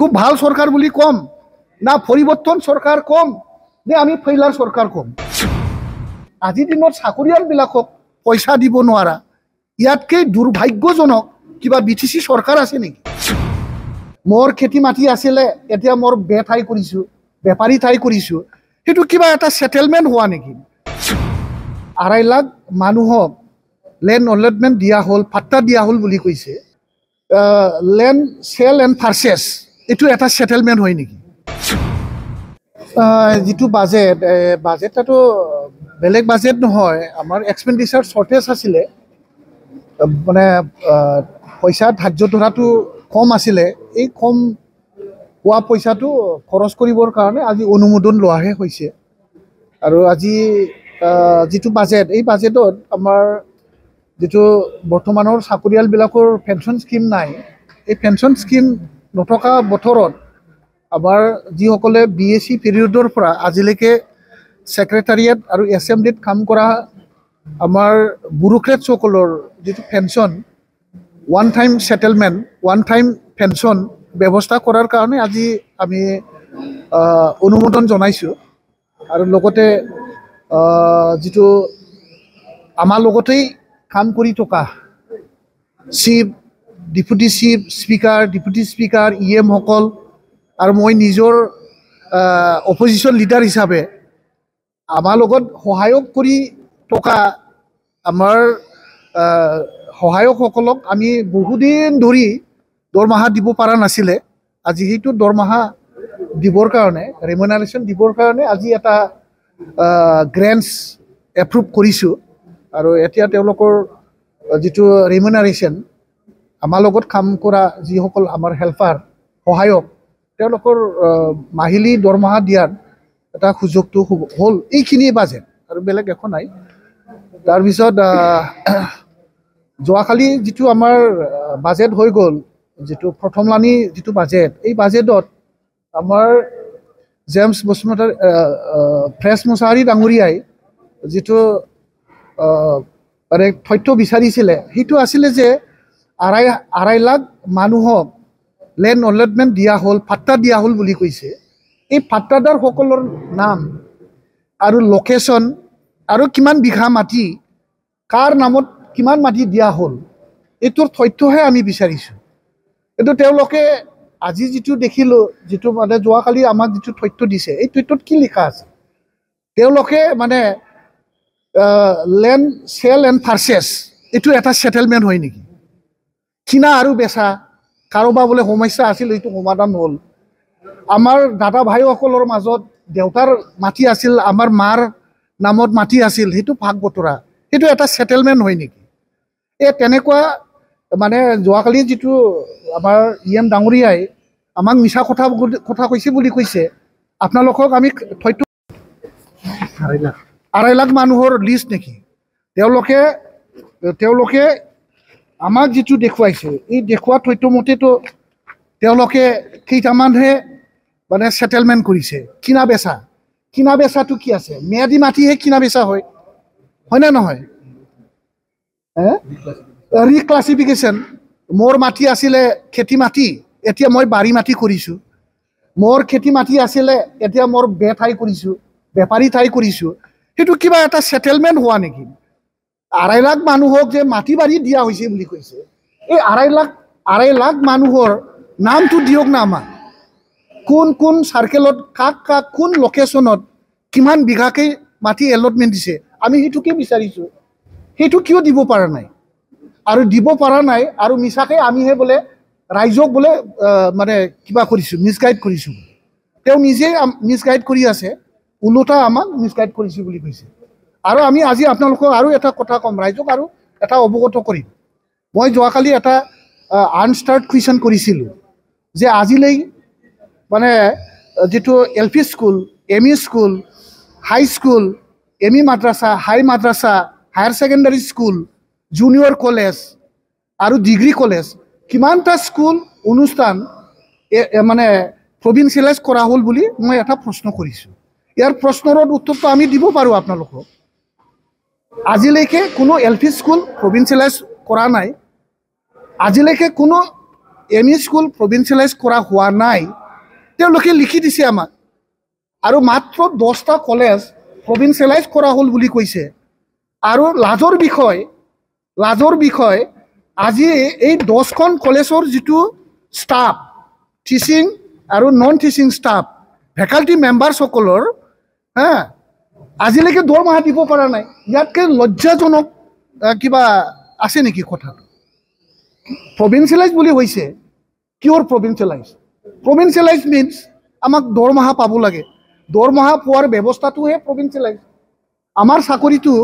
খুব ভাল সৰকাৰ বলি কম না পৰিবৰ্তন সৰকাৰ কম নে আমি ফেইলাৰ সৰকাৰ কম আজিৰ দিনত চাকৰিয়ালবিলাকক পইচা দিব নোৱাৰা ইয়াতকৈ দুৰ্ভাগ্যজনক কিবা বিটিসি সৰকাৰ আছে নেকি মোৰ খেতি মাটি আছিলে এতিয়া মোৰ বেঠাই কৰিছো বেপাৰী ঠাই কৰিছো হেতু কিবা এটা সেটেলমেন্ট হোৱা নেকি 2.5 লাখ মানুহক ল্যান্ড অলটমেন্ট দিয়া হল পাট্টা দিয়া হল বুলি কৈছে ল্যান্ড সেল এন্ড পারচেজ এটু এটা সেটেলমেন্ট হয় নেকি যেটো বাজেটটো বেলেগ বাজেট নহয় আমাৰ এক্সপেন্ডিচাৰ শৰ্টেজ আছিলে মানে পইচা ধাৰ্য ধৰাটো কম আছিলে এই কম হোৱা পইচাটো খৰচ কৰিবৰ কাৰণে আজি অনুমোদন লোৱাহে হৈছে আৰু আজি যেটো বাজেট এই বাজেটত আমাৰ যেটো বৰ্তমানৰ চাকৰিয়ালবিলাকৰ পেনশন স্কিম নাই এই পেনশন স্কিম নথকা বছৰত আমাৰ যিসকলে বিএসসি পিৰিয়ডৰ পৰা আজিলৈকে সেক্ৰেটাৰিয়েট আৰু এসএমডিত কাম কৰা আমাৰ ব্যুৰোক্ৰেটসকলৰ যেটো pension one time settlement one time pension ব্যৱস্থা কৰাৰ কাৰণে আজি আমি অনুমোদন জনাইছো আৰু লগতে যেটো আমাৰ লগতেই কাম কৰি থকা chief deputy chief speaker deputy speaker EM সকল আৰু মই নিজৰ অপজিশন লিডাৰ হিচাপে আমাৰ লগত সহায়ক কৰি থকা আমাৰ সহায়কসকলক আমি বহুদিন ধৰি দৰমহা দিব পৰা নাছিলে আজি হেতু দৰমহা দিবৰ কাৰণে ৰেমুনাৰেশন দিবৰ কাৰণে আজি এটা গ্ৰেন্টস এপ্ৰুভ কৰিছো আৰু এতিয়া তেওঁলোকৰ যেটো ৰেমুনাৰেশন আমাৰ লগত কাম কৰা যিসকল আমাৰ হেল্পাৰ সহায়ক তেওঁলোকৰ মাহিলী দৰমহা দিয়াৰ এটা সুযোগটো হল এইখিনি বাজেট আৰু বেলেগ একো নাই তাৰ পিছত যোৱাকালি যেটো আমাৰ বাজেট হৈ গল যেটো প্ৰথমলানি যেটো বাজেট এই বাজেটত আমাৰ জেমছ বসুমতাৰী ফ্ৰেছ মুছাহাৰী ডাঙৰীয়াই যেটো মানে তথ্য বিচাৰিছিলে হেতু আছিলে যে 2.5 লাখ মানুহক ল্যান্ড অলটমেন্ট দিয়া হল পাট্টা দিয়া হল বুলি কৈছে এই পাট্টাদাৰ সকলৰ নাম আৰু লোকেশন আৰু কিমান বিঘা মাটি কাৰ নামত কিমান মাটি দিয়া হল এটোৰ তথ্যহে আমি বিচাৰিছো এটো তেওঁলোকে আজি যেটো দেখিলো যেটো মানে যোৱাকালি আমাক যেটো তথ্য দিছে এই তথ্যত কি লিখা আছে তেওঁলোকে মানে ল্যান্ড সেল এন্ড পারচেজ এটো এটা সেটেলমেন্ট হয় নেকি কিনা আৰু বেচা কাৰোবা বলে সমস্যা আছিল এইটো সমাধান হল আমাৰ দাদা ভাইসকলৰ মাজত দেউতাৰ মাটি আছিল আমাৰ মাৰ নামত মাটি আছিল হেতু ভাগ বতৰা হেতু এটা সেটেলমেন্ট হয় নেকি এ তেনেকুৱা মানে যোৱাকালি যেটো আমাৰ ইএম ডাঙৰীয়াই আমাক মিছা কথা কৈছে বুলি কৈছে আপোনালোকক আমি তথ্য 2.5 লাখ মানুহৰ লিষ্ট নেকি তেওঁলোকে আমাক যেটো দেখুৱাইছে এই দেখুৱা তথ্য মতেতো তেওঁলোকে কেইটামানহে মানে সেটেলমেন্ট কৰিছে কিনা বেচাটো কি আছে মেয়াদি মাটিহে কিনা বেচা হয় না নহয় ৰিক্লাছিফিকেশন মোৰ মাটি আছিলে খেতি মাটি এতিয়া মই বাৰী মাটি কৰিছো মোৰ খেতি মাটি আছিলে এতিয়া মোৰ বেঠাই কৰিছো বেপাৰী ঠাই কৰিছো হেতু কিবা এটা সেটেলমেন্ট হোৱা নেকি 2.5 লাখ মানুহক যে মাটি বাৰী দিয়া হৈছে বুলি কৈছে এই 2.5 লাখ মানুহৰ নামটো দিয়ক না আমাক কোন সাৰ্কেলত কাক কোন লোকেশনত কিমান বিঘাকে মাটি এলটমেন্ট দিছে আমি হেতুকে বিচাৰিছো হেতু কিয় দিব পৰা নাই আৰু দিব পৰা নাই আৰু মিছাকে আমিহে বলে ৰাইজক বলে মানে কিবা কৰিছো মিসগাইড কৰিছো তেওঁ নিজে মিসগাইড কৰি আছে উলোটা আমাক মিসগাইড কৰিছে বুলি কৈছে আৰু আমি আজি আপোনালোকক আৰু এটা কথা কম ৰাইজক আৰু এটা অৱগত কৰিম মই যোৱাকালি এটা আনষ্টাৰ্ট কুৱেশ্যন কৰিছিলো যে আজিলৈ মানে যেটো LP school ME school high school ME মাদ্ৰাসা হাই মাদ্ৰাসা higher secondary school junior college আৰু ডিগ্ৰী কলেজ কিমানটা স্কুল অনুষ্ঠান মানে প্ৰভিন্সিয়েলাইজ কৰা হল বুলি মই এটা প্ৰশ্ন কৰিছো ইয়াৰ প্ৰশ্নৰ উত্তৰটো আমি দিব পাৰো আপোনালোকক আজিলৈকে কোনো এলপি স্কুল প্ৰভিন্সিয়েলাইজ কৰা নাই আজিলৈকে কোনো এম ই স্কুল প্ৰভিঞ্চিয়েলাইজ কৰা হোৱা নাই তেওঁলোকে লিখি দিছে আমাক আৰু মাত্ৰ 10টা কলেজ প্ৰভিঞ্চিয়েলাইজ কৰা হ'ল বুলি কৈছে আৰু লাজৰ বিষয় আজি এই 10খন কলেজৰ যিটো ষ্টাফ টিচিং আৰু নন টিচিং ষ্টাফ ফেকাল্টি মেম্বাৰসকলৰ আজিলৈকে দৰমহা দিব পৰা নাই ইয়াতকৈ লজ্জাজনক কিবা আছে নেকি কথাটো প্ৰভিঞ্চিয়েলাইজ বুলি হৈছে কিয়ৰ প্ৰভিঞ্চিয়েলাইজ মিনছ আমাক দৰমহা পাব লাগে দৰমহা পোৱাৰ ব্যৱস্থাটোহে প্ৰভিঞ্চিয়েলাইজ আমাৰ চাকৰিটো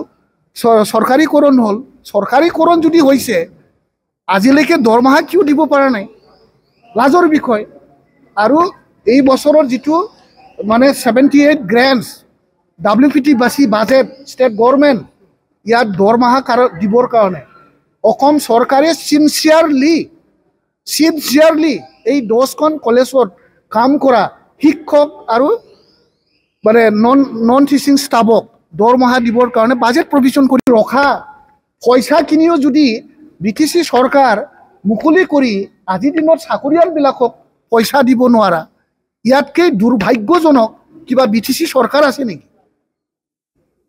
চৰকাৰীকৰণ হ'ল চৰকাৰীকৰণ যদি হৈছে আজিলৈকে দৰমহা কিয় দিব পৰা নাই লাজৰ বিষয় আৰু এই বছৰৰ যিটো মানে 78 গ্ৰেণ্টছ WPT বাজেট ষ্টেট গভৰ্ণমেণ্ট ইয়াত দৰমহা দিবৰ কাৰণে অসম চৰকাৰে চিনচিয়াৰলি এই 10খন কলেজত কাম কৰা শিক্ষক আৰু মানে নন টিচিং ষ্টাফক দৰমহা দিবৰ কাৰণে বাজেট প্ৰভিজন কৰি ৰখা পইচাখিনিও যদি BTC চৰকাৰ মুকলি কৰি আজিৰ দিনত চাকৰিয়ালবিলাকক পইচা দিব নোৱাৰা ইয়াতকৈ দুৰ্ভাগ্যজনক কিবা BTC চৰকাৰ আছে নেকি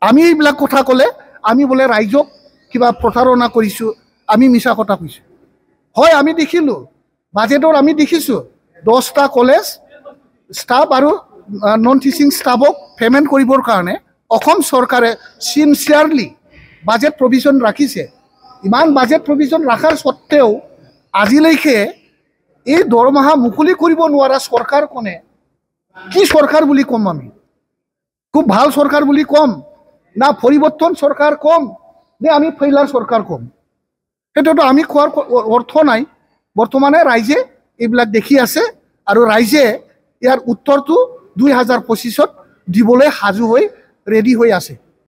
আমি এইবিলাক কথা ক'লে আমি বোলে ৰাইজক কিবা প্ৰতাৰণা কৰিছোঁ আমি মিছা কথা কৈছোঁ হয় আমি দেখিলোঁ বাজেটৰ আমি দেখিছোঁ 10টা কলেজ ষ্টাফ আৰু নন টিচিং ষ্টাফক পে'মেণ্ট কৰিবৰ কাৰণে অসম চৰকাৰে চিনচিয়াৰলি বাজেট প্ৰভিজন ৰাখিছে ইমান বাজেট প্ৰভিজন ৰখাৰ স্বত্তেও আজিলৈকে এই দৰমহা মুকলি কৰিব নোৱাৰা চৰকাৰখনে কি চৰকাৰ বুলি ক'ম আমি খুব ভাল চৰকাৰ বুলি ক'ম না পৰিৱৰ্তন চৰকাৰ ক'ম নে আমি ফেইলাৰ চৰকাৰ ক'ম সেইটোতো আমি কোৱাৰ অৰ্থ নাই বৰ্তমানে ৰাইজে এইবিলাক দেখি আছে আৰু ৰাইজে ইয়াৰ উত্তৰটো 2025ত দিবলৈ সাজু হৈ ৰেডি হৈ আছে